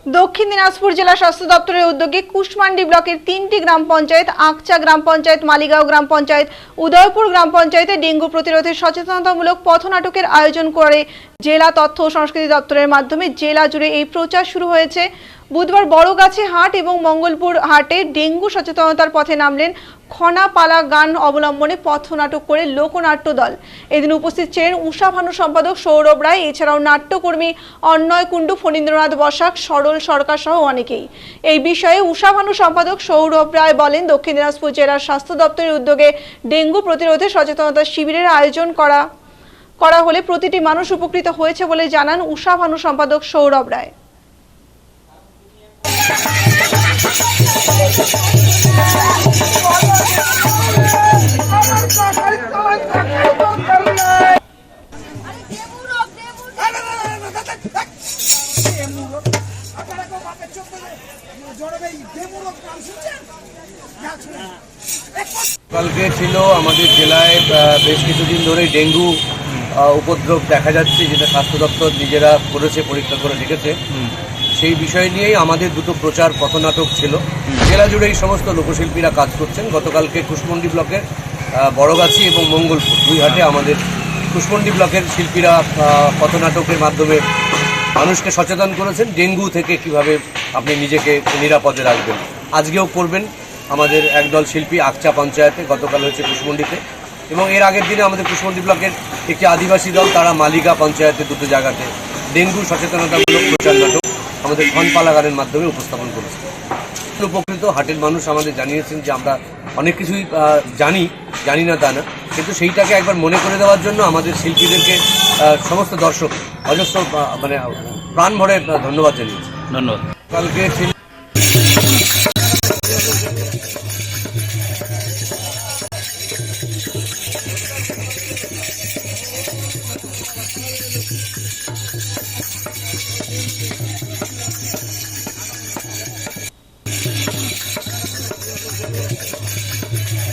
দক্ষিণ দিনাজপুর জেলা স্বাস্থ্য দপ্তরের উদ্যোগে কুশমান্ডি ব্লকের 3টি গ্রাম পঞ্চায়েত, আকচা গ্রাম পঞ্চায়েত, মালিগাঁও গ্রাম পঞ্চায়েত, উদয়পুর গ্রাম পঞ্চায়েতে ডেঙ্গু প্রতিরোধে সচেতনতামূলক পথনাটকের আয়োজন করে জেলা তথ্য ও সংস্কৃতি দপ্তরের মাধ্যমে জেলা জুড়ে এই প্রচার শুরু হয়েছে। বুধবার বড়গাছি হাট এবং মঙ্গলপুর হাটে ডেঙ্গু সচেতনতার পথে নামলেন খনাপালা গান অবলম্বনে পথনাটক করে লোকনাট্য দল। এদিন উপস্থিত ছিলেন উষা ভানু সম্পাদক সৌরভ রায়, এছাড়াও নাট্যকর্মী অন্নয় কুণ্ডু, ফণীন্দ্রনাথ বসাক, সরল সরকার সহ অনেকেই। এই বিষয়ে উষা ভানু সম্পাদক সৌরভ রায় বলেন, দক্ষিণ দিনাজপুর জেলার স্বাস্থ্য দপ্তরের উদ্যোগে ডেঙ্গু প্রতিরোধে সচেতনতা শিবিরের আয়োজন করা হলে প্রতিটি মানুষ উপকৃত হয়েছে বলে জানান উষা ভানু সম্পাদক সৌরভ রায়। কালকে ছিল আমাদের জেলায় বেশ কিছুদিন ধরে ডেঙ্গু উপদ্রব দেখা যাচ্ছে, যেটা স্বাস্থ্য দপ্তর নিজেরা করেছে, পরীক্ষা করে রেখেছে। সেই বিষয় নিয়েই আমাদের দুটো প্রচার পথনাটক ছিল। জেলা জুড়ে এই সমস্ত লোকশিল্পীরা কাজ করছেন। গতকালকে কুশমন্ডি ব্লকের বড়গাছি এবং মঙ্গলপুর দুই হাটে আমাদের কুশমন্ডি ব্লকের শিল্পীরা পথনাটকের মাধ্যমে মানুষকে সচেতন করেছেন ডেঙ্গু থেকে কিভাবে আপনি নিজেকে নিরাপদে রাখবেন। আজকেও করবেন আমাদের একদল শিল্পী আকচা পঞ্চায়েতে, গতকাল হয়েছে কুশমন্ডিতে, এবং এর আগের দিনে আমাদের কুশমন্ডি ব্লকের একটি আদিবাসী দল তারা মালিগা পঞ্চায়েতে দুটো জায়গাতে ডেঙ্গু সচেতনতামূলক প্রচার নাটক আমাদের খনপালা গানের মাধ্যমে উপস্থাপন করেছে। উপকৃত হাটের মানুষ আমাদের জানিয়েছেন যে আমরা অনেক কিছুই জানি না তা না, কিন্তু সেইটাকে একবার মনে করে দেওয়ার জন্য আমাদের শিল্পীদেরকে সমস্ত দর্শক অজস্র প্রাণ ভরে ধন্যবাদ জানিয়েছে। ধন্যবাদ। কালকে